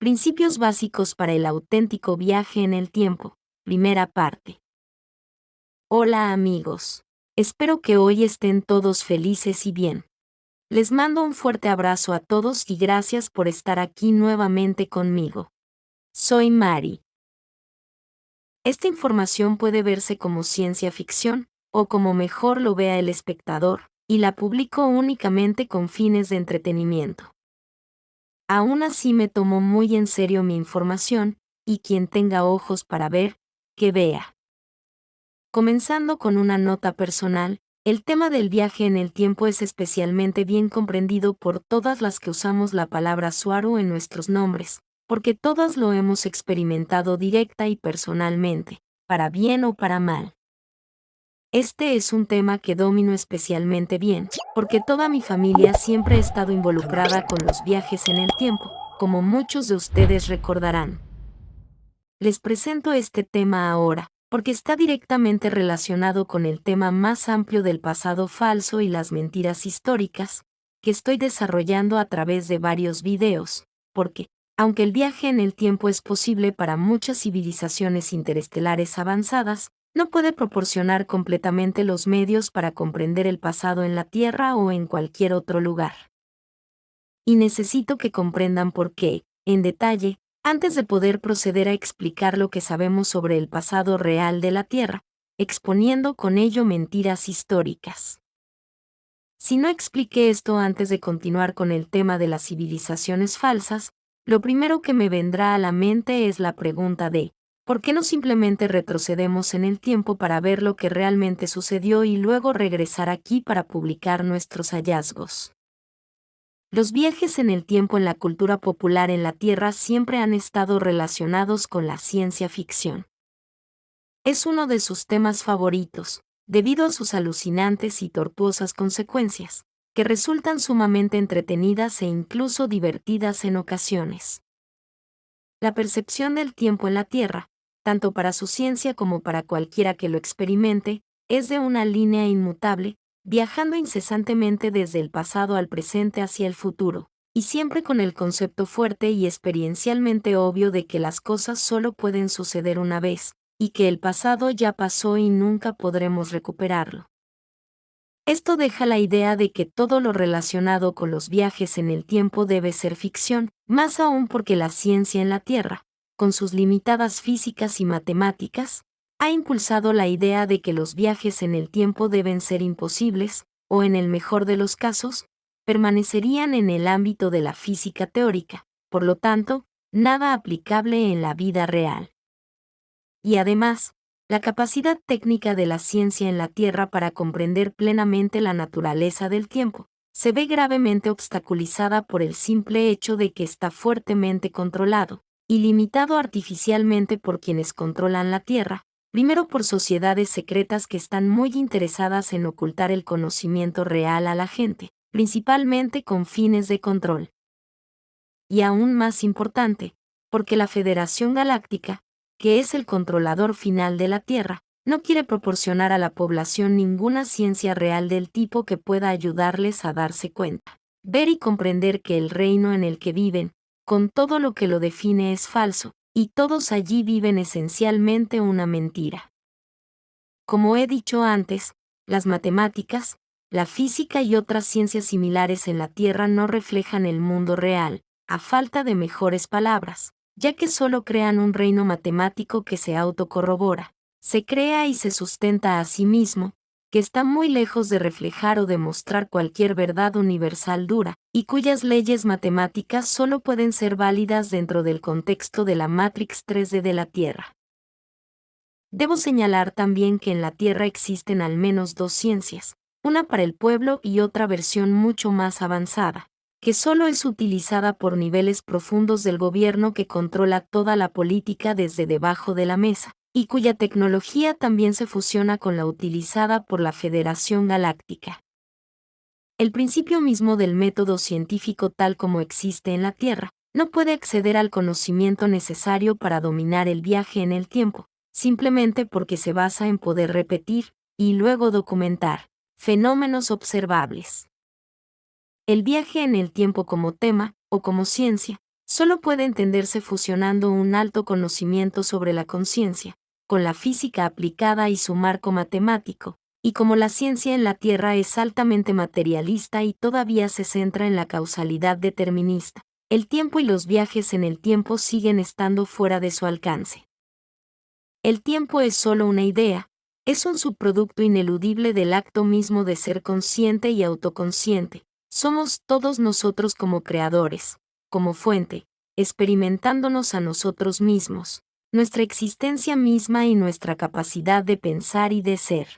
Principios básicos para el auténtico viaje en el tiempo. Primera parte. Hola amigos. Espero que hoy estén todos felices y bien. Les mando un fuerte abrazo a todos y gracias por estar aquí nuevamente conmigo. Soy Mari. Esta información puede verse como ciencia ficción, o como mejor lo vea el espectador, y la publico únicamente con fines de entretenimiento. Aún así me tomo muy en serio mi información, y quien tenga ojos para ver, que vea. Comenzando con una nota personal, el tema del viaje en el tiempo es especialmente bien comprendido por todas las que usamos la palabra Suaru en nuestros nombres, porque todas lo hemos experimentado directa y personalmente, para bien o para mal. Este es un tema que domino especialmente bien, porque toda mi familia siempre ha estado involucrada con los viajes en el tiempo, como muchos de ustedes recordarán. Les presento este tema ahora, porque está directamente relacionado con el tema más amplio del pasado falso y las mentiras históricas, que estoy desarrollando a través de varios videos, porque, aunque el viaje en el tiempo es posible para muchas civilizaciones interestelares avanzadas, no puede proporcionar completamente los medios para comprender el pasado en la Tierra o en cualquier otro lugar. Y necesito que comprendan por qué, en detalle, antes de poder proceder a explicar lo que sabemos sobre el pasado real de la Tierra, exponiendo con ello mentiras históricas. Si no expliqué esto antes de continuar con el tema de las civilizaciones falsas, lo primero que me vendrá a la mente es la pregunta de, ¿por qué no simplemente retrocedemos en el tiempo para ver lo que realmente sucedió y luego regresar aquí para publicar nuestros hallazgos? Los viajes en el tiempo en la cultura popular en la Tierra siempre han estado relacionados con la ciencia ficción. Es uno de sus temas favoritos, debido a sus alucinantes y tortuosas consecuencias, que resultan sumamente entretenidas e incluso divertidas en ocasiones. La percepción del tiempo en la Tierra, tanto para su ciencia como para cualquiera que lo experimente, es de una línea inmutable, viajando incesantemente desde el pasado al presente hacia el futuro, y siempre con el concepto fuerte y experiencialmente obvio de que las cosas solo pueden suceder una vez, y que el pasado ya pasó y nunca podremos recuperarlo. Esto deja la idea de que todo lo relacionado con los viajes en el tiempo debe ser ficción, más aún porque la ciencia en la Tierra, con sus limitadas físicas y matemáticas, ha impulsado la idea de que los viajes en el tiempo deben ser imposibles, o en el mejor de los casos, permanecerían en el ámbito de la física teórica, por lo tanto, nada aplicable en la vida real. Y además, la capacidad técnica de la ciencia en la Tierra para comprender plenamente la naturaleza del tiempo se ve gravemente obstaculizada por el simple hecho de que está fuertemente controlado y limitado artificialmente por quienes controlan la Tierra, primero por sociedades secretas que están muy interesadas en ocultar el conocimiento real a la gente, principalmente con fines de control. Y aún más importante, porque la Federación Galáctica, que es el controlador final de la Tierra, no quiere proporcionar a la población ninguna ciencia real del tipo que pueda ayudarles a darse cuenta, ver y comprender que el reino en el que viven, con todo lo que lo define, es falso, y todos allí viven esencialmente una mentira. Como he dicho antes, las matemáticas, la física y otras ciencias similares en la Tierra no reflejan el mundo real, a falta de mejores palabras, ya que solo crean un reino matemático que se autocorrobora, se crea y se sustenta a sí mismo, que está muy lejos de reflejar o demostrar cualquier verdad universal dura, y cuyas leyes matemáticas solo pueden ser válidas dentro del contexto de la Matrix 3D de la Tierra. Debo señalar también que en la Tierra existen al menos dos ciencias, una para el pueblo y otra versión mucho más avanzada, que solo es utilizada por niveles profundos del gobierno que controla toda la política desde debajo de la mesa, y cuya tecnología también se fusiona con la utilizada por la Federación Galáctica. El principio mismo del método científico tal como existe en la Tierra, no puede acceder al conocimiento necesario para dominar el viaje en el tiempo, simplemente porque se basa en poder repetir, y luego documentar, fenómenos observables. El viaje en el tiempo como tema, o como ciencia, solo puede entenderse fusionando un alto conocimiento sobre la conciencia, con la física aplicada y su marco matemático, y como la ciencia en la Tierra es altamente materialista y todavía se centra en la causalidad determinista, el tiempo y los viajes en el tiempo siguen estando fuera de su alcance. El tiempo es solo una idea, es un subproducto ineludible del acto mismo de ser consciente y autoconsciente. Somos todos nosotros como creadores, como fuente, experimentándonos a nosotros mismos, nuestra existencia misma y nuestra capacidad de pensar y de ser.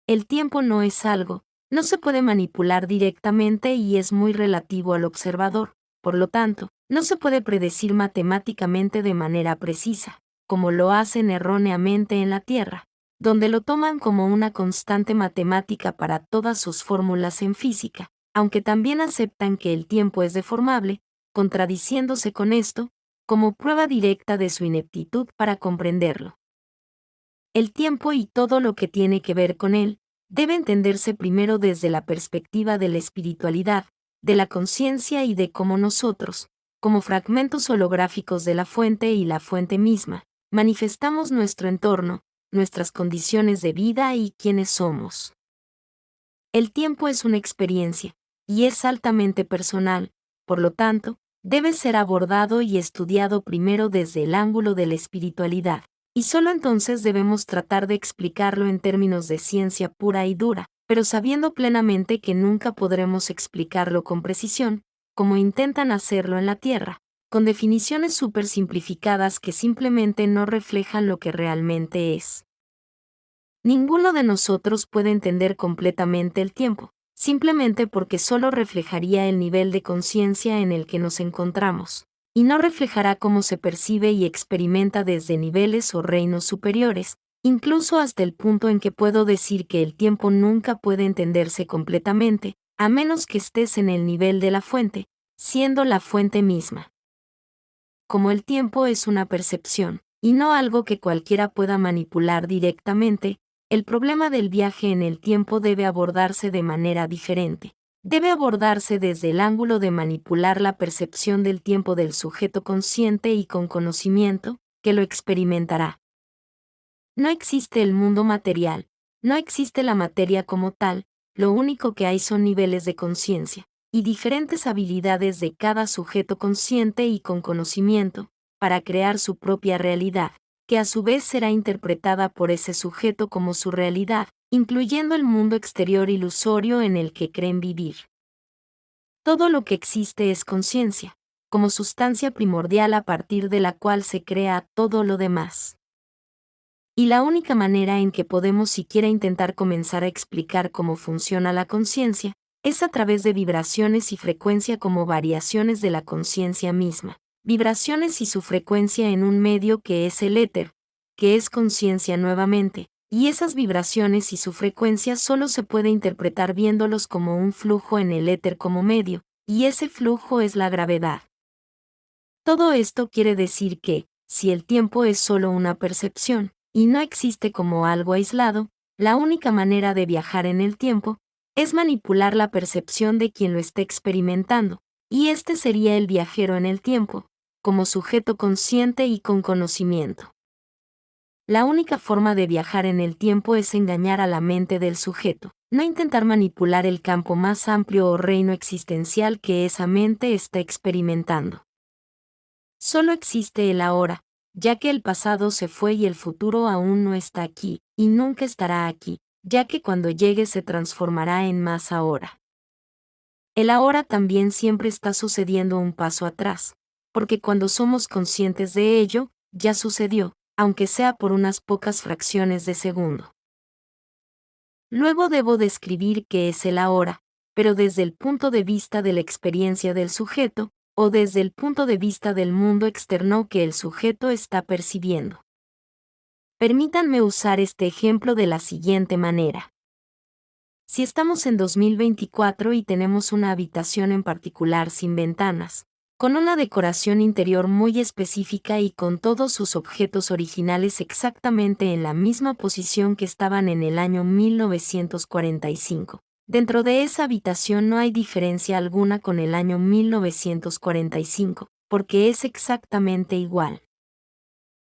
El tiempo no es algo, no se puede manipular directamente y es muy relativo al observador, por lo tanto, no se puede predecir matemáticamente de manera precisa, como lo hacen erróneamente en la Tierra, donde lo toman como una constante matemática para todas sus fórmulas en física, aunque también aceptan que el tiempo es deformable, contradiciéndose con esto, como prueba directa de su ineptitud para comprenderlo. El tiempo y todo lo que tiene que ver con él, debe entenderse primero desde la perspectiva de la espiritualidad, de la conciencia y de cómo nosotros, como fragmentos holográficos de la fuente y la fuente misma, manifestamos nuestro entorno, nuestras condiciones de vida y quiénes somos. El tiempo es una experiencia, y es altamente personal, por lo tanto, debe ser abordado y estudiado primero desde el ángulo de la espiritualidad, y solo entonces debemos tratar de explicarlo en términos de ciencia pura y dura, pero sabiendo plenamente que nunca podremos explicarlo con precisión, como intentan hacerlo en la Tierra, con definiciones súper simplificadas que simplemente no reflejan lo que realmente es. Ninguno de nosotros puede entender completamente el tiempo, simplemente porque solo reflejaría el nivel de conciencia en el que nos encontramos, y no reflejará cómo se percibe y experimenta desde niveles o reinos superiores, incluso hasta el punto en que puedo decir que el tiempo nunca puede entenderse completamente, a menos que estés en el nivel de la fuente, siendo la fuente misma. Como el tiempo es una percepción, y no algo que cualquiera pueda manipular directamente, el problema del viaje en el tiempo debe abordarse de manera diferente. Debe abordarse desde el ángulo de manipular la percepción del tiempo del sujeto consciente y con conocimiento, que lo experimentará. No existe el mundo material, no existe la materia como tal, lo único que hay son niveles de conciencia, y diferentes habilidades de cada sujeto consciente y con conocimiento, para crear su propia realidad, que a su vez será interpretada por ese sujeto como su realidad, incluyendo el mundo exterior ilusorio en el que creen vivir. Todo lo que existe es conciencia, como sustancia primordial a partir de la cual se crea todo lo demás. Y la única manera en que podemos siquiera intentar comenzar a explicar cómo funciona la conciencia, es a través de vibraciones y frecuencia como variaciones de la conciencia misma, vibraciones y su frecuencia en un medio que es el éter, que es conciencia nuevamente, y esas vibraciones y su frecuencia solo se puede interpretar viéndolos como un flujo en el éter como medio, y ese flujo es la gravedad. Todo esto quiere decir que, si el tiempo es solo una percepción, y no existe como algo aislado, la única manera de viajar en el tiempo es manipular la percepción de quien lo esté experimentando, y este sería el viajero en el tiempo, como sujeto consciente y con conocimiento. La única forma de viajar en el tiempo es engañar a la mente del sujeto, no intentar manipular el campo más amplio o reino existencial que esa mente está experimentando. Solo existe el ahora, ya que el pasado se fue y el futuro aún no está aquí, y nunca estará aquí, ya que cuando llegue se transformará en más ahora. El ahora también siempre está sucediendo un paso atrás, porque cuando somos conscientes de ello, ya sucedió, aunque sea por unas pocas fracciones de segundo. Luego debo describir qué es el ahora, pero desde el punto de vista de la experiencia del sujeto, o desde el punto de vista del mundo externo que el sujeto está percibiendo. Permítanme usar este ejemplo de la siguiente manera. Si estamos en 2024 y tenemos una habitación en particular sin ventanas, con una decoración interior muy específica y con todos sus objetos originales exactamente en la misma posición que estaban en el año 1945. Dentro de esa habitación no hay diferencia alguna con el año 1945, porque es exactamente igual.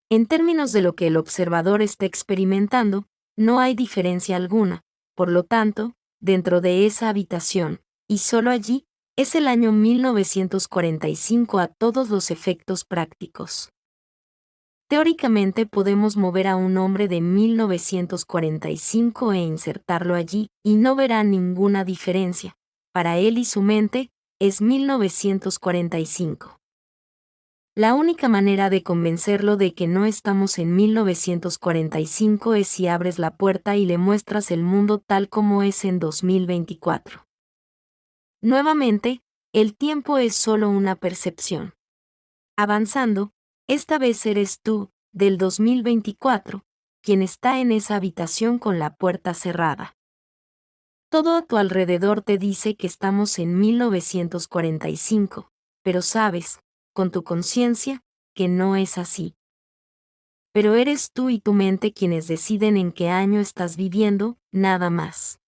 En términos de lo que el observador está experimentando, no hay diferencia alguna, por lo tanto, dentro de esa habitación, y solo allí, es el año 1945 a todos los efectos prácticos. Teóricamente podemos mover a un hombre de 1945 e insertarlo allí, y no verá ninguna diferencia. Para él y su mente, es 1945. La única manera de convencerlo de que no estamos en 1945 es si abres la puerta y le muestras el mundo tal como es en 2024. Nuevamente, el tiempo es solo una percepción. Avanzando, esta vez eres tú, del 2024, quien está en esa habitación con la puerta cerrada. Todo a tu alrededor te dice que estamos en 1945, pero sabes, con tu conciencia, que no es así. Pero eres tú y tu mente quienes deciden en qué año estás viviendo, nada más.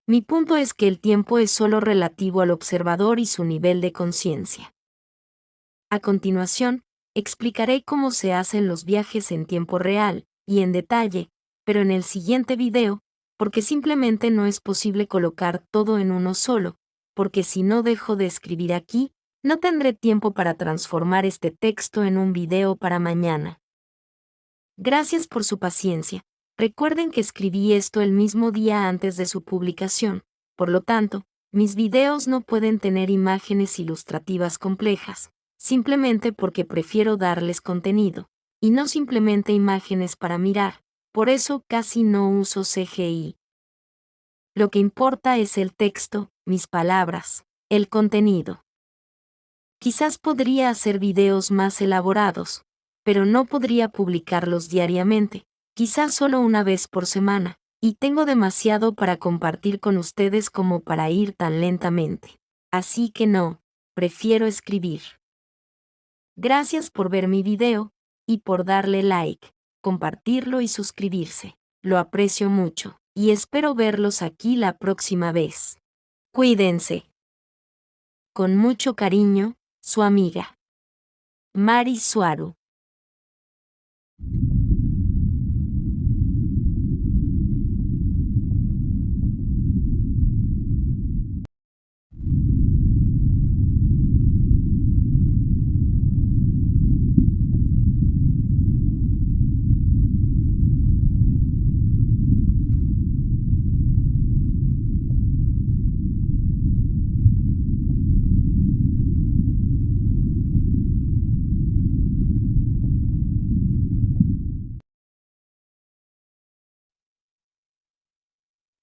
Mi punto es que el tiempo es solo relativo al observador y su nivel de conciencia. A continuación, explicaré cómo se hacen los viajes en tiempo real, y en detalle, pero en el siguiente video, porque simplemente no es posible colocar todo en uno solo, porque si no dejo de escribir aquí, no tendré tiempo para transformar este texto en un video para mañana. Gracias por su paciencia. Recuerden que escribí esto el mismo día antes de su publicación, por lo tanto, mis videos no pueden tener imágenes ilustrativas complejas, simplemente porque prefiero darles contenido, y no simplemente imágenes para mirar, por eso casi no uso CGI. Lo que importa es el texto, mis palabras, el contenido. Quizás podría hacer videos más elaborados, pero no podría publicarlos diariamente, quizás solo una vez por semana, y tengo demasiado para compartir con ustedes como para ir tan lentamente. Así que no, prefiero escribir. Gracias por ver mi video, y por darle like, compartirlo y suscribirse. Lo aprecio mucho, y espero verlos aquí la próxima vez. Cuídense. Con mucho cariño, su amiga Mari Suaru.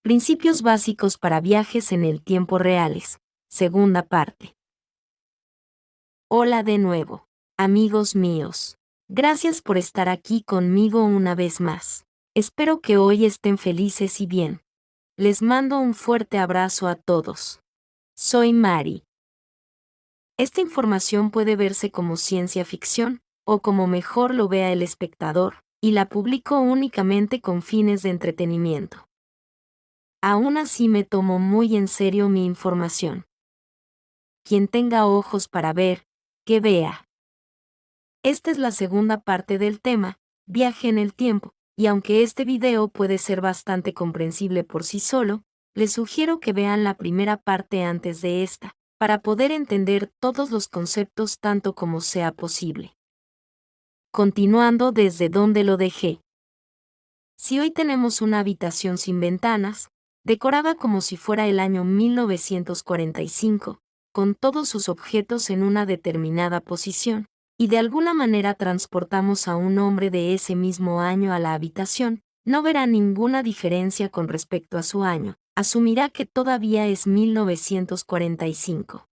Principios básicos para viajes en el tiempo reales. Segunda parte. Hola de nuevo, amigos míos. Gracias por estar aquí conmigo una vez más. Espero que hoy estén felices y bien. Les mando un fuerte abrazo a todos. Soy Mari. Esta información puede verse como ciencia ficción, o como mejor lo vea el espectador, y la publico únicamente con fines de entretenimiento. Aún así me tomo muy en serio mi información. Quien tenga ojos para ver, que vea. Esta es la segunda parte del tema, viaje en el tiempo, y aunque este video puede ser bastante comprensible por sí solo, les sugiero que vean la primera parte antes de esta, para poder entender todos los conceptos tanto como sea posible. Continuando desde donde lo dejé. Si hoy tenemos una habitación sin ventanas, decorada como si fuera el año 1945, con todos sus objetos en una determinada posición, y de alguna manera transportamos a un hombre de ese mismo año a la habitación, no verá ninguna diferencia con respecto a su año, asumirá que todavía es 1945.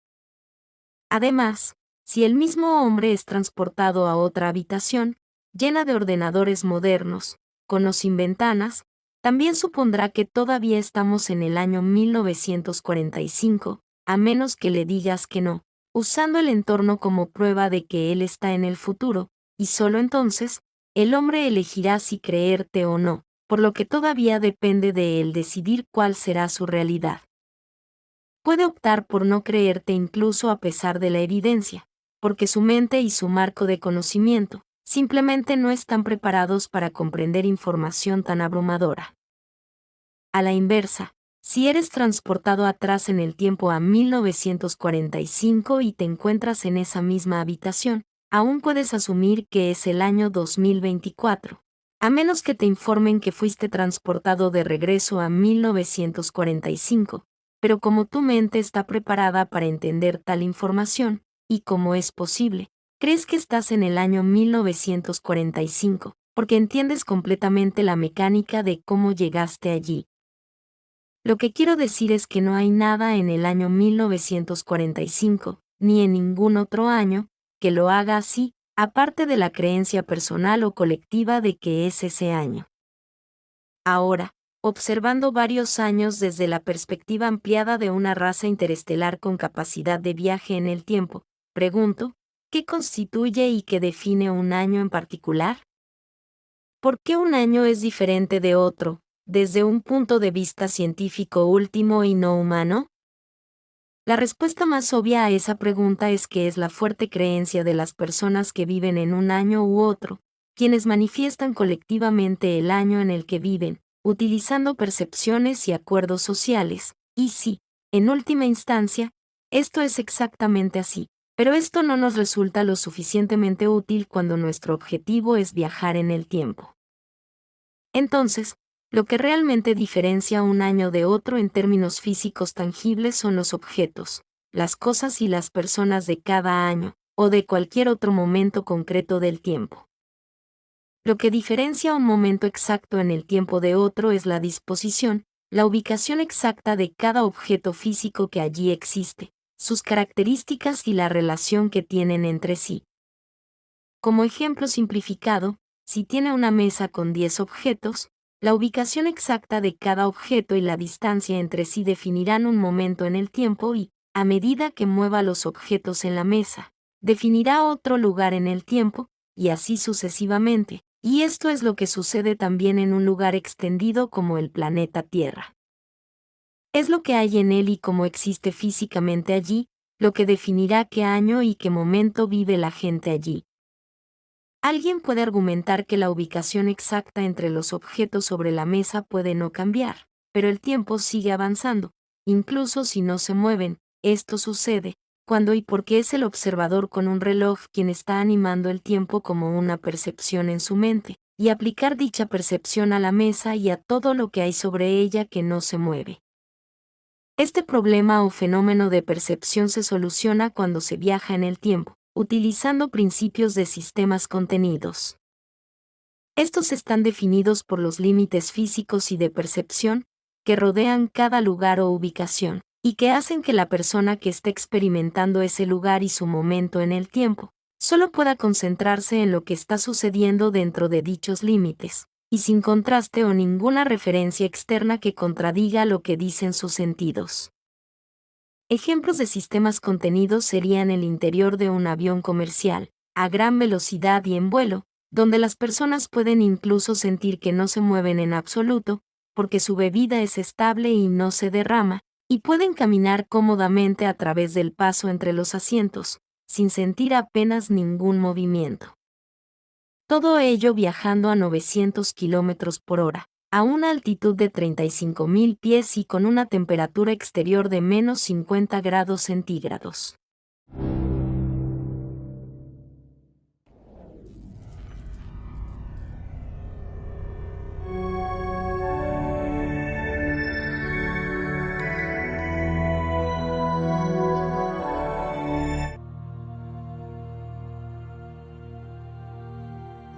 Además, si el mismo hombre es transportado a otra habitación, llena de ordenadores modernos, con o sin ventanas, también supondrá que todavía estamos en el año 1945, a menos que le digas que no, usando el entorno como prueba de que él está en el futuro, y solo entonces, el hombre elegirá si creerte o no, por lo que todavía depende de él decidir cuál será su realidad. Puede optar por no creerte incluso a pesar de la evidencia, porque su mente y su marco de conocimiento simplemente no están preparados para comprender información tan abrumadora. A la inversa, si eres transportado atrás en el tiempo a 1945 y te encuentras en esa misma habitación, aún puedes asumir que es el año 2024, a menos que te informen que fuiste transportado de regreso a 1945, pero como tu mente está preparada para entender tal información, y como es posible, crees que estás en el año 1945, porque entiendes completamente la mecánica de cómo llegaste allí. Lo que quiero decir es que no hay nada en el año 1945, ni en ningún otro año, que lo haga así, aparte de la creencia personal o colectiva de que es ese año. Ahora, observando varios años desde la perspectiva ampliada de una raza interestelar con capacidad de viaje en el tiempo, pregunto, ¿qué constituye y qué define un año en particular? ¿Por qué un año es diferente de otro, desde un punto de vista científico último y no humano? La respuesta más obvia a esa pregunta es que es la fuerte creencia de las personas que viven en un año u otro, quienes manifiestan colectivamente el año en el que viven, utilizando percepciones y acuerdos sociales, y sí, en última instancia, esto es exactamente así, pero esto no nos resulta lo suficientemente útil cuando nuestro objetivo es viajar en el tiempo. Entonces, lo que realmente diferencia un año de otro en términos físicos tangibles son los objetos, las cosas y las personas de cada año, o de cualquier otro momento concreto del tiempo. Lo que diferencia un momento exacto en el tiempo de otro es la disposición, la ubicación exacta de cada objeto físico que allí existe, sus características y la relación que tienen entre sí. Como ejemplo simplificado, si tiene una mesa con 10 objetos, la ubicación exacta de cada objeto y la distancia entre sí definirán un momento en el tiempo y, a medida que mueva los objetos en la mesa, definirá otro lugar en el tiempo, y así sucesivamente, y esto es lo que sucede también en un lugar extendido como el planeta Tierra. Es lo que hay en él y cómo existe físicamente allí, lo que definirá qué año y qué momento vive la gente allí. Alguien puede argumentar que la ubicación exacta entre los objetos sobre la mesa puede no cambiar, pero el tiempo sigue avanzando, incluso si no se mueven. Esto sucede cuando y porque es el observador con un reloj quien está animando el tiempo como una percepción en su mente, y aplicar dicha percepción a la mesa y a todo lo que hay sobre ella que no se mueve. Este problema o fenómeno de percepción se soluciona cuando se viaja en el tiempo, utilizando principios de sistemas contenidos. Estos están definidos por los límites físicos y de percepción que rodean cada lugar o ubicación, y que hacen que la persona que esté experimentando ese lugar y su momento en el tiempo, solo pueda concentrarse en lo que está sucediendo dentro de dichos límites, y sin contraste o ninguna referencia externa que contradiga lo que dicen sus sentidos. Ejemplos de sistemas contenidos serían el interior de un avión comercial, a gran velocidad y en vuelo, donde las personas pueden incluso sentir que no se mueven en absoluto, porque su bebida es estable y no se derrama, y pueden caminar cómodamente a través del paso entre los asientos, sin sentir apenas ningún movimiento. Todo ello viajando a 900 kilómetros por hora, a una altitud de 35.000 pies y con una temperatura exterior de menos 50 grados centígrados.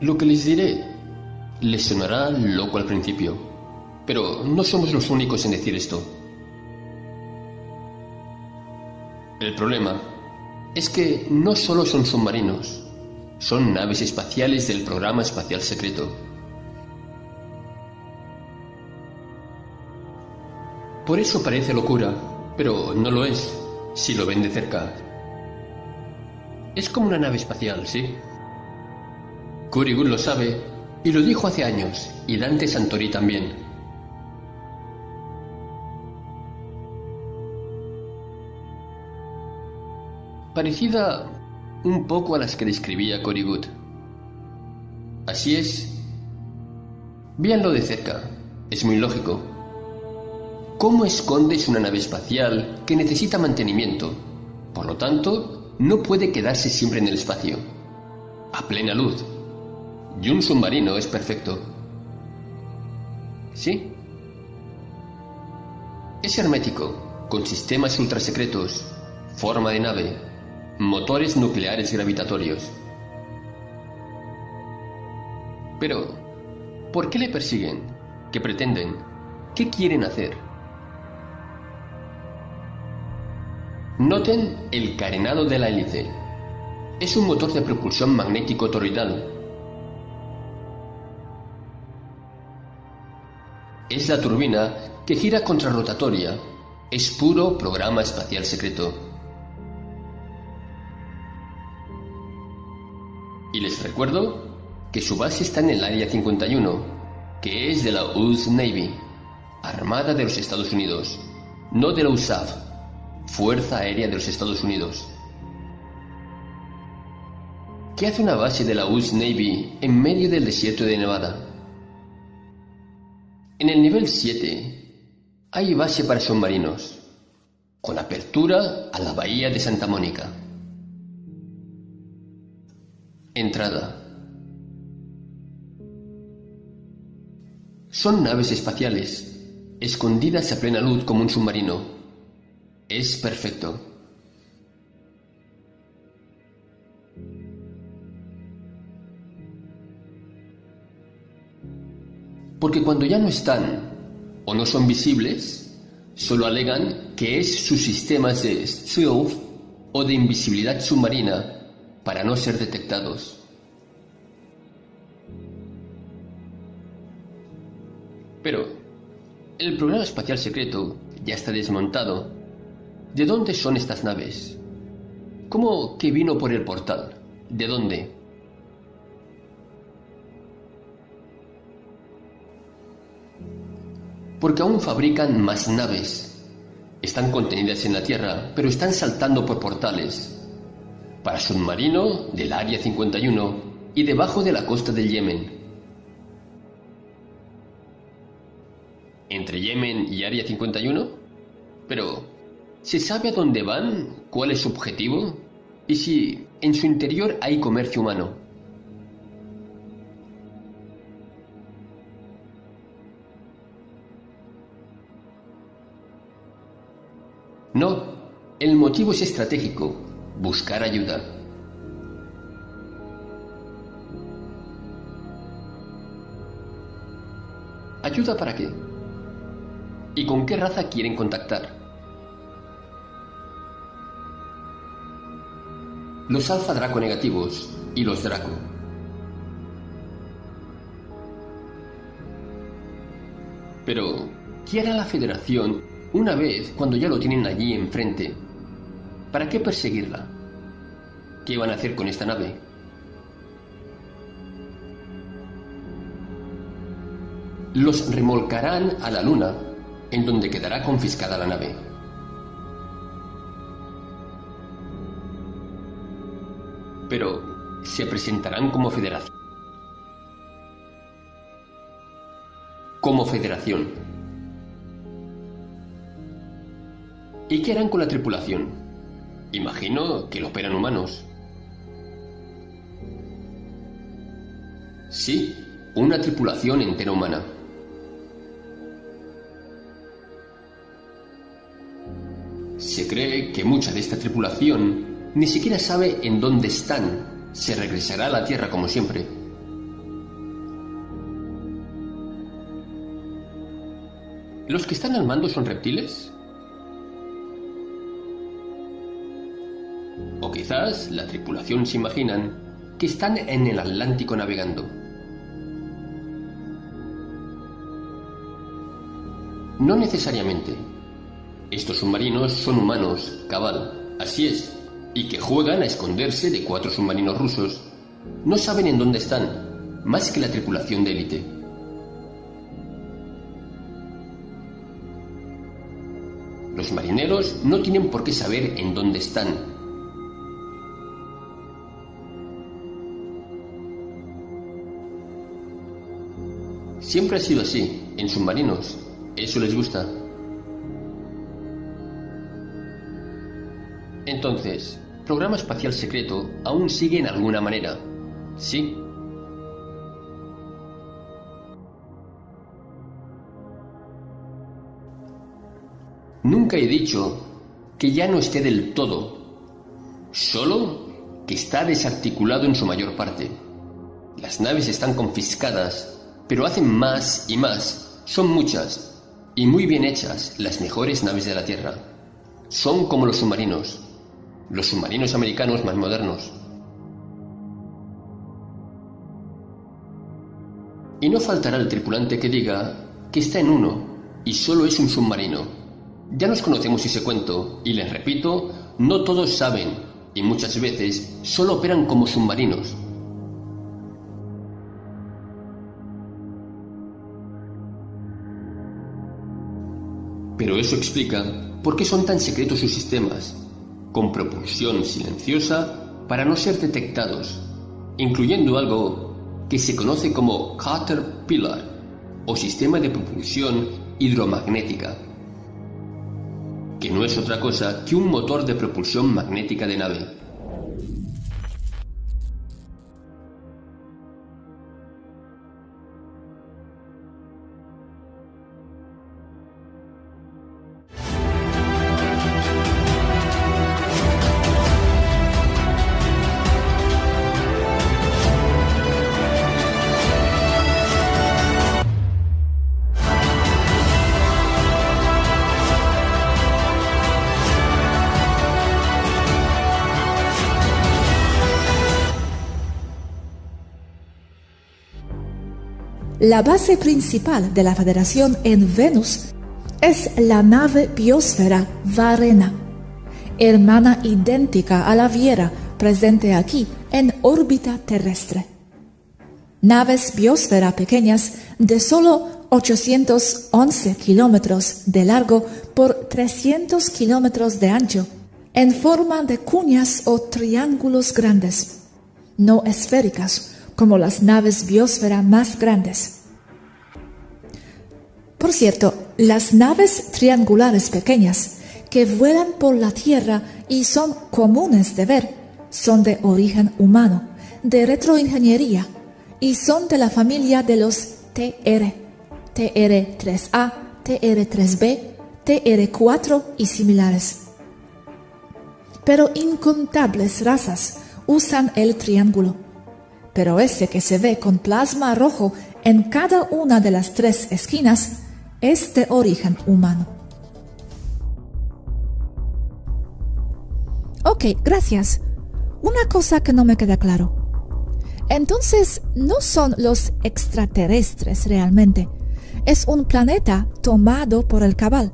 Lo que les diré les sonará loco al principio, pero no somos los únicos en decir esto. El problema es que no solo son submarinos, son naves espaciales del programa espacial secreto. Por eso parece locura, pero no lo es, si lo ven de cerca. Es como una nave espacial, ¿sí? Curry lo sabe, y lo dijo hace años, y Dante Santori también. Parecida un poco a las que describía Cory Good. Así es. Véanlo de cerca, es muy lógico. ¿Cómo escondes una nave espacial que necesita mantenimiento? Por lo tanto, no puede quedarse siempre en el espacio, a plena luz. Y un submarino es perfecto. ¿Sí? Es hermético, con sistemas ultrasecretos, forma de nave, motores nucleares gravitatorios. Pero, ¿por qué le persiguen? ¿Qué pretenden? ¿Qué quieren hacer? Noten el carenado de la hélice. Es un motor de propulsión magnético toroidal. Es la turbina que gira contrarrotatoria. Es puro programa espacial secreto. Y les recuerdo que su base está en el Área 51, que es de la US Navy, Armada de los Estados Unidos, no de la USAF, Fuerza Aérea de los Estados Unidos. ¿Qué hace una base de la US Navy en medio del desierto de Nevada? En el nivel 7 hay base para submarinos, con apertura a la bahía de Santa Mónica. Entrada. Son naves espaciales, escondidas a plena luz como un submarino. Es perfecto. Porque cuando ya no están o no son visibles, solo alegan que es sus sistemas de stealth o de invisibilidad submarina para no ser detectados. Pero el programa espacial secreto ya está desmontado. ¿De dónde son estas naves? ¿Cómo que vino por el portal? ¿De dónde? Porque aún fabrican más naves. Están contenidas en la Tierra, pero están saltando por portales. Para submarino del Área 51 y debajo de la costa del Yemen. ¿Entre Yemen y Área 51? Pero, ¿se sabe a dónde van? ¿Cuál es su objetivo? ¿Y si en su interior hay comercio humano? No, el motivo es estratégico, buscar ayuda. ¿Ayuda para qué? ¿Y con qué raza quieren contactar? Los Alfa Draco negativos y los Draco. Pero, ¿qué hará la Federación una vez cuando ya lo tienen allí enfrente? ¿Para qué perseguirla? ¿Qué van a hacer con esta nave? Los remolcarán a la Luna, en donde quedará confiscada la nave. Pero, ¿se presentarán como federación? Como federación. ¿Y qué harán con la tripulación? Imagino que lo operan humanos. Sí, una tripulación entera humana. Se cree que mucha de esta tripulación ni siquiera sabe en dónde están. Se regresará a la Tierra como siempre. ¿Los que están al mando son reptiles? O quizás la tripulación se imaginan que están en el Atlántico navegando. No necesariamente. Estos submarinos son humanos, cabal, así es, y que juegan a esconderse de 4 submarinos rusos. No saben en dónde están, más que la tripulación de élite. Los marineros no tienen por qué saber en dónde están. Siempre ha sido así, en submarinos. Eso les gusta. Entonces, programa espacial secreto aún sigue en alguna manera. Sí. Nunca he dicho que ya no esté del todo, solo que está desarticulado en su mayor parte. Las naves están confiscadas, pero hacen más y más. Son muchas y muy bien hechas, las mejores naves de la Tierra. Son como los submarinos americanos más modernos. Y no faltará el tripulante que diga que está en uno y solo es un submarino. Ya nos conocemos ese cuento, y les repito, no todos saben, y muchas veces solo operan como submarinos. Pero eso explica por qué son tan secretos sus sistemas, con propulsión silenciosa para no ser detectados, incluyendo algo que se conoce como Caterpillar, o sistema de propulsión hidromagnética, que no es otra cosa que un motor de propulsión magnética de nave. La base principal de la Federación en Venus es la nave biosfera Varena, hermana idéntica a la Viera presente aquí en órbita terrestre. Naves biosfera pequeñas de solo 811 kilómetros de largo por 300 kilómetros de ancho, en forma de cuñas o triángulos grandes, no esféricas, como las naves biosfera más grandes. Por cierto, las naves triangulares pequeñas que vuelan por la Tierra y son comunes de ver, son de origen humano, de retroingeniería, y son de la familia de los TR, TR-3A, TR-3B, TR-4 y similares. Pero incontables razas usan el triángulo. Pero ese que se ve con plasma rojo en cada una de las 3 esquinas es de origen humano. Ok, gracias. Una cosa que no me queda claro. Entonces, no son los extraterrestres realmente. Es un planeta tomado por el Cabal.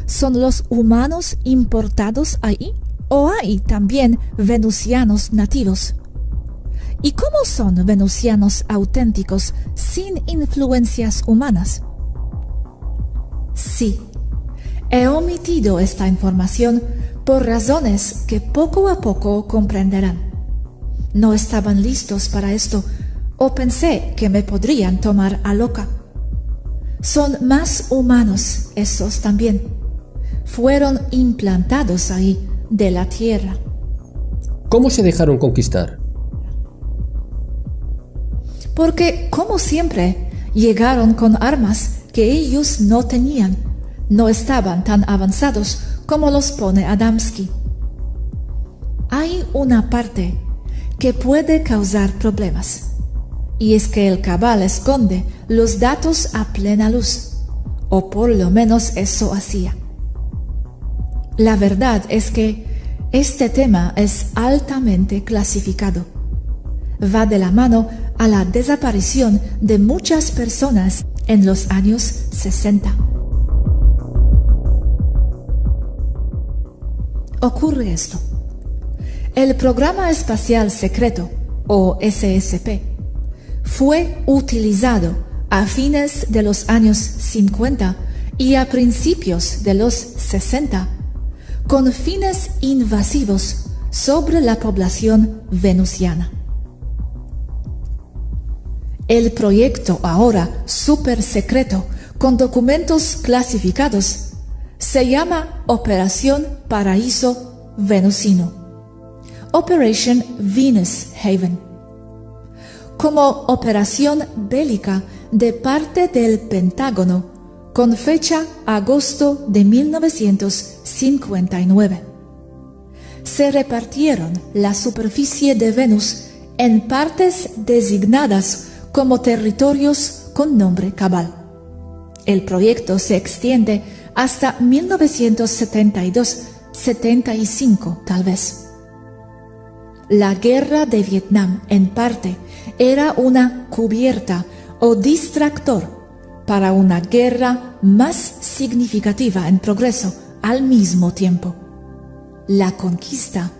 ¿Son los humanos importados ahí? ¿O hay también venusianos nativos? ¿Y cómo son venusianos auténticos sin influencias humanas? Sí, he omitido esta información por razones que poco a poco comprenderán. No estaban listos para esto, o pensé que me podrían tomar a loca. Son más humanos esos también. Fueron implantados ahí, de la Tierra. ¿Cómo se dejaron conquistar? Porque, como siempre, llegaron con armas que ellos no tenían. No estaban tan avanzados como los pone Adamski. Hay una parte que puede causar problemas, y es que el Cabal esconde los datos a plena luz, o por lo menos eso hacía. La verdad es que este tema es altamente clasificado. Va de la mano a la desaparición de muchas personas en los años 60. Ocurre esto. El Programa Espacial Secreto, o SSP, fue utilizado a fines de los años 50 y a principios de los 60 con fines invasivos sobre la población venusiana. El proyecto, ahora súper secreto, con documentos clasificados, se llama Operación Paraíso Venusino, Operation Venus Haven, como operación bélica de parte del Pentágono, con fecha agosto de 1959. Se repartieron la superficie de Venus en partes designadas como territorios con nombre cabal. El proyecto se extiende hasta 1972-75 tal vez. La guerra de Vietnam, en parte, era una cubierta o distractor para una guerra más significativa en progreso al mismo tiempo: la conquista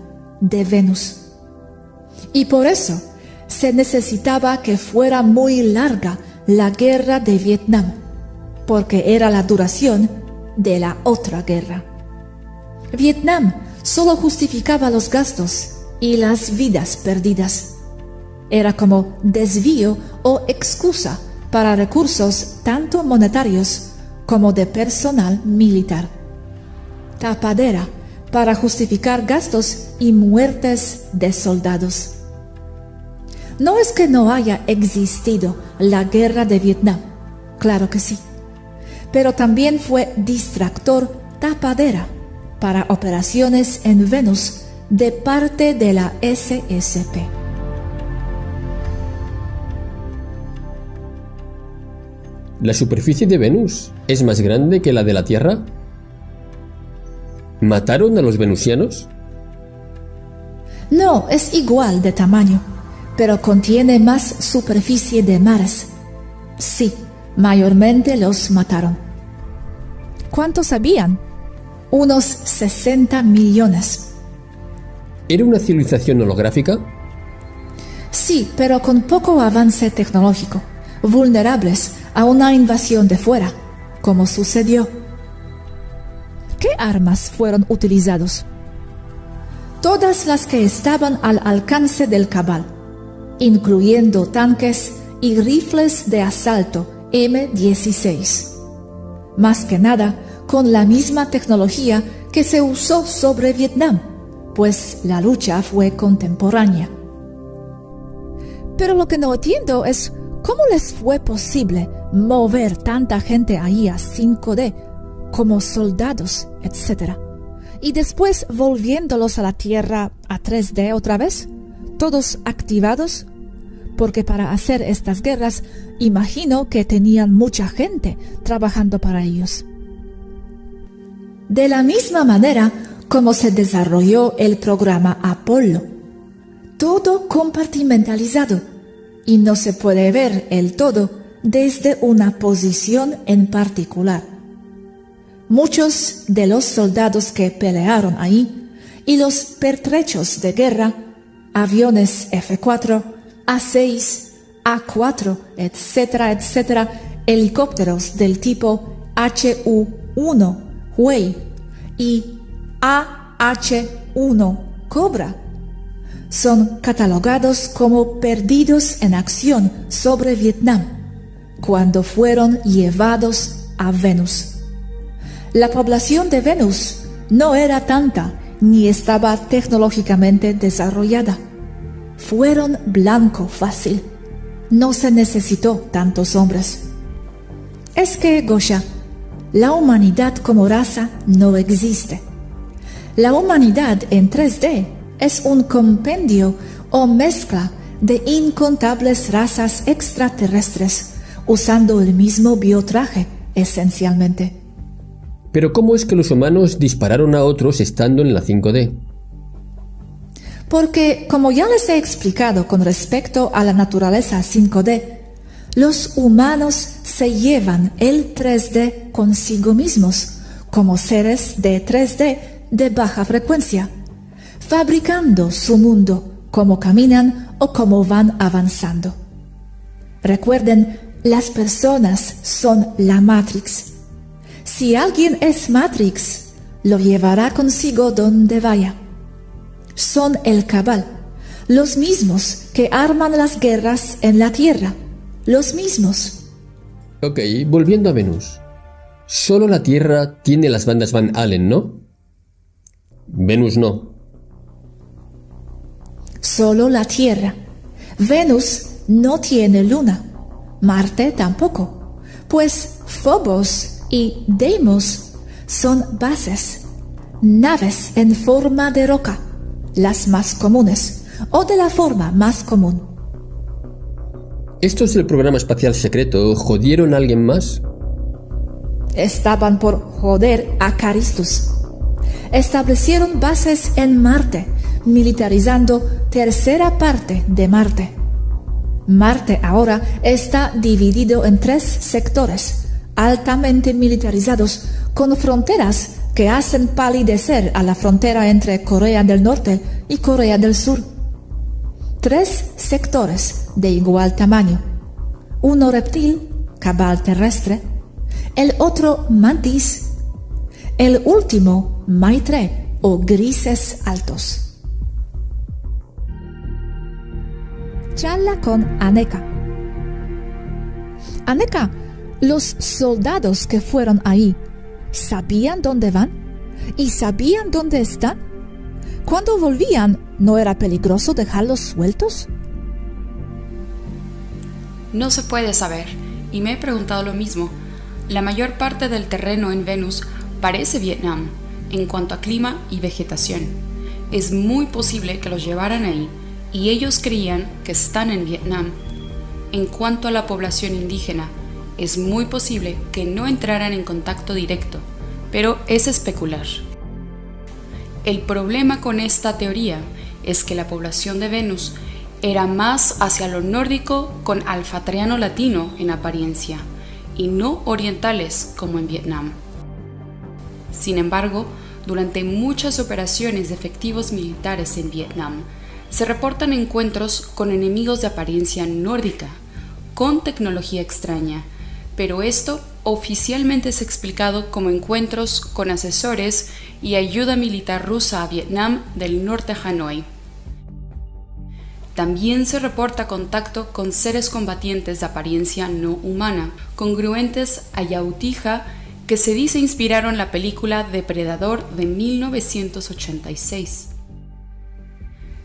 de Venus. Y por eso se necesitaba que fuera muy larga la guerra de Vietnam, porque era la duración de la otra guerra. Vietnam solo justificaba los gastos y las vidas perdidas. Era como desvío o excusa para recursos tanto monetarios como de personal militar. Tapadera para justificar gastos y muertes de soldados. No es que no haya existido la guerra de Vietnam, claro que sí, pero también fue distractor, tapadera para operaciones en Venus de parte de la SSP. ¿La superficie de Venus es más grande que la de la Tierra? ¿Mataron a los venusianos? No, es igual de tamaño, pero contiene más superficie de mares. Sí, mayormente los mataron. ¿Cuántos habían? Unos 60 millones. ¿Era una civilización holográfica? Sí, pero con poco avance tecnológico, vulnerables a una invasión de fuera, como sucedió. ¿Qué armas fueron utilizados? Todas las que estaban al alcance del cabal, incluyendo tanques y rifles de asalto M16. Más que nada, con la misma tecnología que se usó sobre Vietnam, pues la lucha fue contemporánea. Pero lo que no entiendo es cómo les fue posible mover tanta gente ahí a 5D, como soldados, etc. Y después volviéndolos a la Tierra a 3D otra vez, todos activados, porque para hacer estas guerras imagino que tenían mucha gente trabajando para ellos. De la misma manera como se desarrolló el programa Apolo, todo compartimentalizado, y no se puede ver el todo desde una posición en particular. Muchos de los soldados que pelearon ahí y los pertrechos de guerra, aviones F-4, A-6, A-4, etcétera, etcétera, helicópteros del tipo HU-1 Huey y AH-1 Cobra, son catalogados como perdidos en acción sobre Vietnam cuando fueron llevados a Venus. La población de Venus no era tanta ni estaba tecnológicamente desarrollada. Fueron blanco fácil. No se necesitó tantos hombres. Es que, Gosha, la humanidad como raza no existe. La humanidad en 3D es un compendio o mezcla de incontables razas extraterrestres, usando el mismo biotraje, esencialmente. ¿Pero cómo es que los humanos dispararon a otros estando en la 5D? Porque, como ya les he explicado con respecto a la naturaleza 5D, los humanos se llevan el 3D consigo mismos, como seres de 3D de baja frecuencia, fabricando su mundo como caminan o como van avanzando. Recuerden, las personas son la Matrix. Si alguien es Matrix, lo llevará consigo donde vaya. Son el cabal, los mismos que arman las guerras en la Tierra, los mismos. Ok, volviendo a Venus. Solo la Tierra tiene las bandas Van Allen, ¿no? Venus no. Solo la Tierra. Venus no tiene luna. Marte tampoco. Pues Phobos y Deimos son bases, naves en forma de roca, las más comunes, o de la forma más común. ¿Estos del programa espacial secreto jodieron a alguien más? Estaban por joder a Caristus. Establecieron bases en Marte, militarizando tercera parte de Marte. Marte ahora está dividido en 3 sectores, altamente militarizados, con fronteras que hacen palidecer a la frontera entre Corea del Norte y Corea del Sur. 3 sectores de igual tamaño. Uno reptil, cabal terrestre, el otro mantis, el último maitre o grises altos. Charla con Aneka. Aneka, los soldados que fueron ahí, ¿sabían dónde van? ¿Y sabían dónde están? Cuando volvían, ¿no era peligroso dejarlos sueltos? No se puede saber, y me he preguntado lo mismo. La mayor parte del terreno en Venus parece Vietnam en cuanto a clima y vegetación. Es muy posible que los llevaran ahí, y ellos creían que están en Vietnam. En cuanto a la población indígena, es muy posible que no entraran en contacto directo, pero es especular. El problema con esta teoría es que la población de Venus era más hacia lo nórdico con alfatriano latino en apariencia, y no orientales como en Vietnam. Sin embargo, durante muchas operaciones de efectivos militares en Vietnam, se reportan encuentros con enemigos de apariencia nórdica, con tecnología extraña, pero esto oficialmente es explicado como encuentros con asesores y ayuda militar rusa a Vietnam del norte de Hanoi. También se reporta contacto con seres combatientes de apariencia no humana, congruentes a Yautija, que se dice inspiraron la película Depredador de 1986.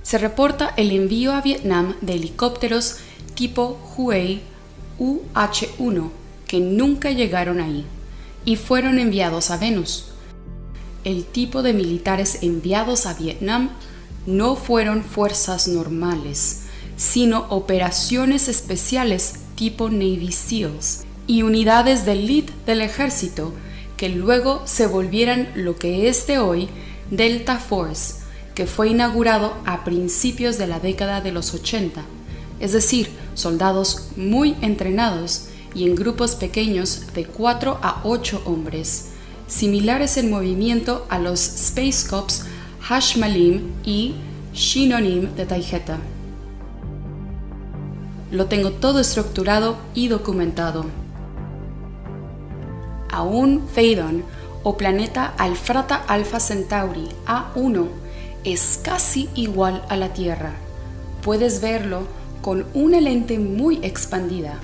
Se reporta el envío a Vietnam de helicópteros tipo Huey UH-1 que nunca llegaron ahí y fueron enviados a Venus. El tipo de militares enviados a Vietnam no fueron fuerzas normales, sino operaciones especiales tipo Navy SEALs y unidades de élite del ejército que luego se volvieran lo que es de hoy Delta Force, que fue inaugurado a principios de la década de los 80, es decir, soldados muy entrenados y en grupos pequeños de 4 a 8 hombres, similares en movimiento a los Space Cops Hashmalim y Shinonim de Taijeta. Lo tengo todo estructurado y documentado. Aún Phaedon, o planeta Alfrata Alpha Centauri A1, es casi igual a la Tierra. Puedes verlo con una lente muy expandida.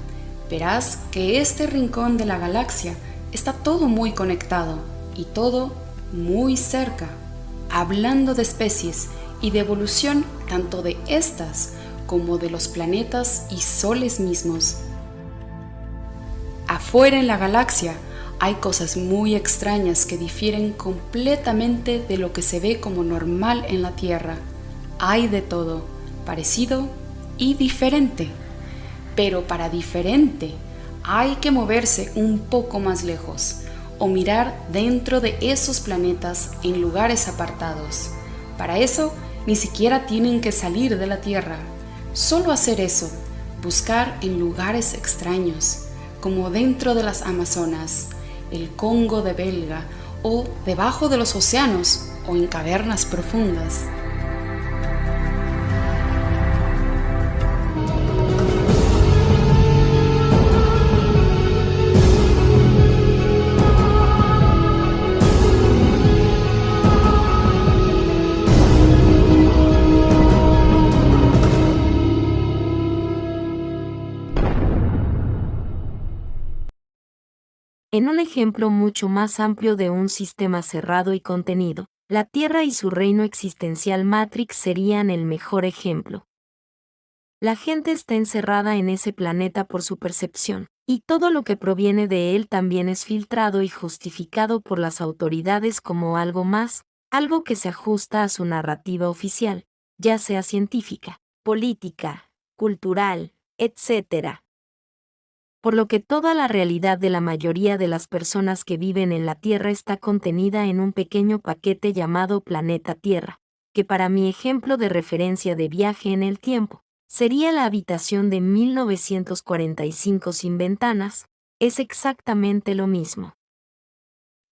Verás que este rincón de la galaxia está todo muy conectado y todo muy cerca. Hablando de especies y de evolución tanto de estas como de los planetas y soles mismos. Afuera en la galaxia hay cosas muy extrañas que difieren completamente de lo que se ve como normal en la Tierra. Hay de todo, parecido y diferente. Pero para diferente hay que moverse un poco más lejos o mirar dentro de esos planetas en lugares apartados. Para eso ni siquiera tienen que salir de la Tierra. Solo hacer eso, buscar en lugares extraños, como dentro de las Amazonas, el Congo de Belga, o debajo de los océanos, o en cavernas profundas. En un ejemplo mucho más amplio de un sistema cerrado y contenido, la Tierra y su reino existencial Matrix serían el mejor ejemplo. La gente está encerrada en ese planeta por su percepción, y todo lo que proviene de él también es filtrado y justificado por las autoridades como algo más, algo que se ajusta a su narrativa oficial, ya sea científica, política, cultural, etc. Por lo que toda la realidad de la mayoría de las personas que viven en la Tierra está contenida en un pequeño paquete llamado planeta Tierra, que para mi ejemplo de referencia de viaje en el tiempo, sería la habitación de 1945 sin ventanas, es exactamente lo mismo.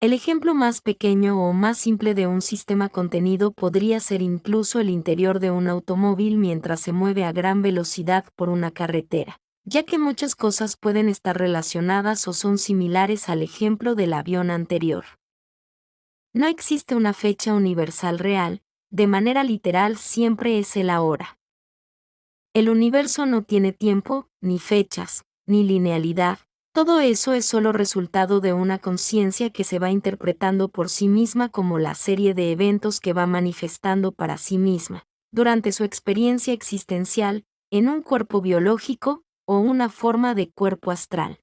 El ejemplo más pequeño o más simple de un sistema contenido podría ser incluso el interior de un automóvil mientras se mueve a gran velocidad por una carretera, ya que muchas cosas pueden estar relacionadas o son similares al ejemplo del avión anterior. No existe una fecha universal real, de manera literal siempre es el ahora. El universo no tiene tiempo, ni fechas, ni linealidad. Todo eso es solo resultado de una conciencia que se va interpretando por sí misma como la serie de eventos que va manifestando para sí misma, durante su experiencia existencial, en un cuerpo biológico o una forma de cuerpo astral.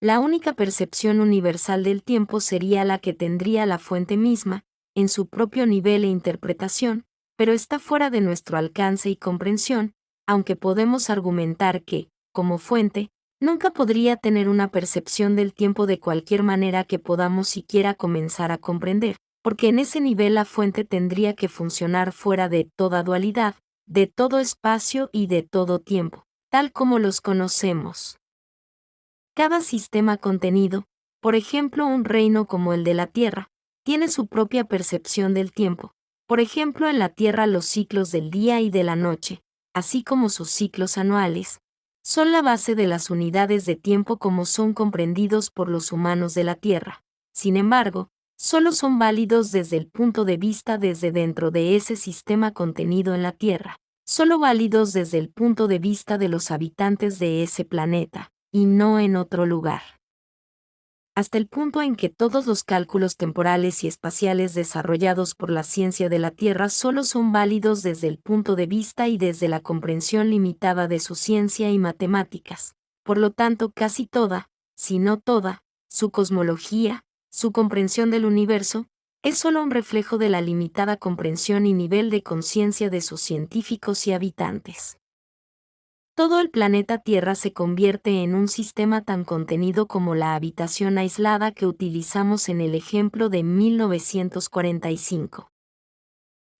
La única percepción universal del tiempo sería la que tendría la fuente misma, en su propio nivel e interpretación, pero está fuera de nuestro alcance y comprensión, aunque podemos argumentar que, como fuente, nunca podría tener una percepción del tiempo de cualquier manera que podamos siquiera comenzar a comprender, porque en ese nivel la fuente tendría que funcionar fuera de toda dualidad, de todo espacio y de todo tiempo, tal como los conocemos. Cada sistema contenido, por ejemplo un reino como el de la Tierra, tiene su propia percepción del tiempo. Por ejemplo, en la Tierra los ciclos del día y de la noche, así como sus ciclos anuales, son la base de las unidades de tiempo como son comprendidos por los humanos de la Tierra. Sin embargo, solo son válidos desde el punto de vista desde dentro de ese sistema contenido en la Tierra, solo válidos desde el punto de vista de los habitantes de ese planeta, y no en otro lugar. Hasta el punto en que todos los cálculos temporales y espaciales desarrollados por la ciencia de la Tierra solo son válidos desde el punto de vista y desde la comprensión limitada de su ciencia y matemáticas. Por lo tanto, casi toda, si no toda, su cosmología, su comprensión del universo, es solo un reflejo de la limitada comprensión y nivel de conciencia de sus científicos y habitantes. Todo el planeta Tierra se convierte en un sistema tan contenido como la habitación aislada que utilizamos en el ejemplo de 1945.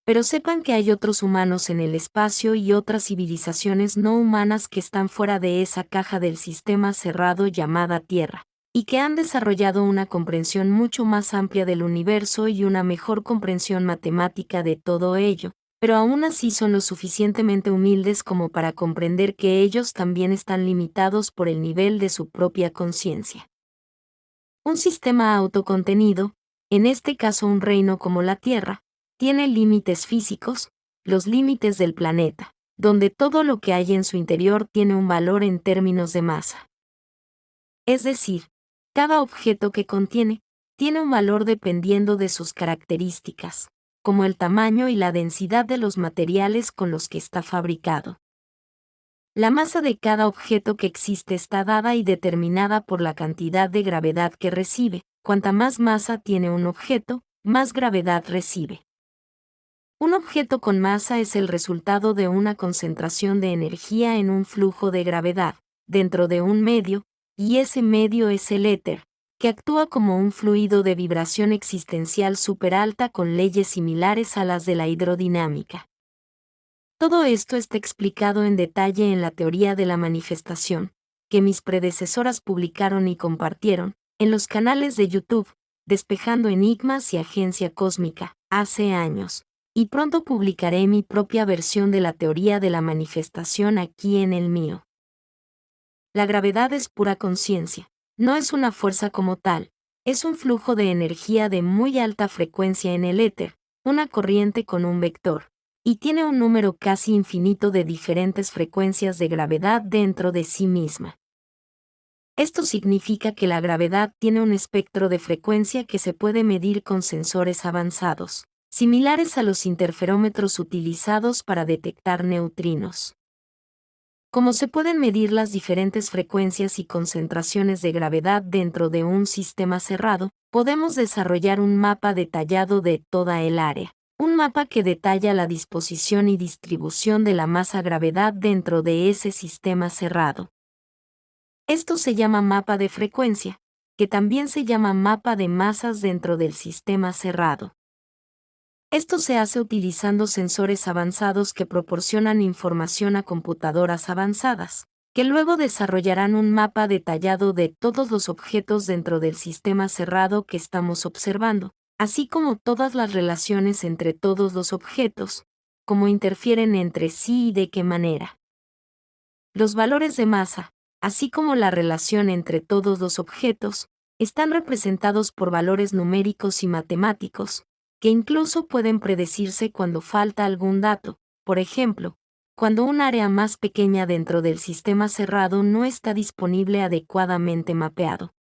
Pero sepan que hay otros humanos en el espacio y otras civilizaciones no humanas que están fuera de esa caja del sistema cerrado llamada Tierra, y que han desarrollado una comprensión mucho más amplia del universo y una mejor comprensión matemática de todo ello, pero aún así son lo suficientemente humildes como para comprender que ellos también están limitados por el nivel de su propia conciencia. Un sistema autocontenido, en este caso un reino como la Tierra, tiene límites físicos, los límites del planeta, donde todo lo que hay en su interior tiene un valor en términos de masa. Es decir, cada objeto que contiene, tiene un valor dependiendo de sus características, como el tamaño y la densidad de los materiales con los que está fabricado. La masa de cada objeto que existe está dada y determinada por la cantidad de gravedad que recibe. Cuanta más masa tiene un objeto, más gravedad recibe. Un objeto con masa es el resultado de una concentración de energía en un flujo de gravedad, dentro de un medio, y ese medio es el éter, que actúa como un fluido de vibración existencial superalta con leyes similares a las de la hidrodinámica. Todo esto está explicado en detalle en la teoría de la manifestación, que mis predecesoras publicaron y compartieron, en los canales de YouTube, Despejando Enigmas y Agencia Cósmica, hace años, y pronto publicaré mi propia versión de la teoría de la manifestación aquí en el mío. La gravedad es pura conciencia. No es una fuerza como tal, es un flujo de energía de muy alta frecuencia en el éter, una corriente con un vector, y tiene un número casi infinito de diferentes frecuencias de gravedad dentro de sí misma. Esto significa que la gravedad tiene un espectro de frecuencia que se puede medir con sensores avanzados, similares a los interferómetros utilizados para detectar neutrinos. Como se pueden medir las diferentes frecuencias y concentraciones de gravedad dentro de un sistema cerrado, podemos desarrollar un mapa detallado de toda el área. Un mapa que detalla la disposición y distribución de la masa-gravedad dentro de ese sistema cerrado. Esto se llama mapa de frecuencia, que también se llama mapa de masas dentro del sistema cerrado. Esto se hace utilizando sensores avanzados que proporcionan información a computadoras avanzadas, que luego desarrollarán un mapa detallado de todos los objetos dentro del sistema cerrado que estamos observando, así como todas las relaciones entre todos los objetos, cómo interfieren entre sí y de qué manera. Los valores de masa, así como la relación entre todos los objetos, están representados por valores numéricos y matemáticos, que incluso pueden predecirse cuando falta algún dato, por ejemplo, cuando un área más pequeña dentro del sistema cerrado no está disponible adecuadamente mapeado.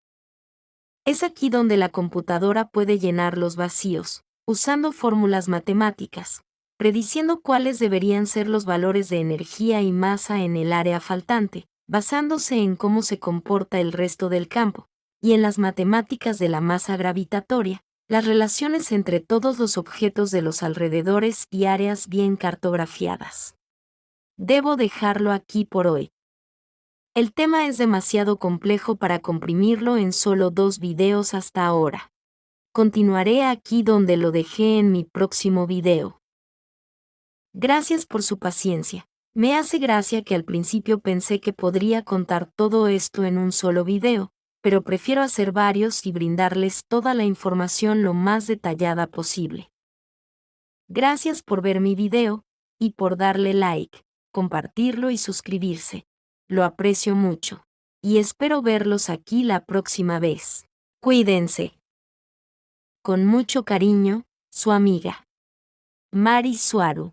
Es aquí donde la computadora puede llenar los vacíos, usando fórmulas matemáticas, prediciendo cuáles deberían ser los valores de energía y masa en el área faltante, basándose en cómo se comporta el resto del campo, y en las matemáticas de la masa gravitatoria, las relaciones entre todos los objetos de los alrededores y áreas bien cartografiadas. Debo dejarlo aquí por hoy. El tema es demasiado complejo para comprimirlo en solo 2 videos hasta ahora. Continuaré aquí donde lo dejé en mi próximo video. Gracias por su paciencia. Me hace gracia que al principio pensé que podría contar todo esto en un solo video, pero prefiero hacer varios y brindarles toda la información lo más detallada posible. Gracias por ver mi video, y por darle like, compartirlo y suscribirse. Lo aprecio mucho. Y espero verlos aquí la próxima vez. Cuídense. Con mucho cariño, su amiga Mari Suaru.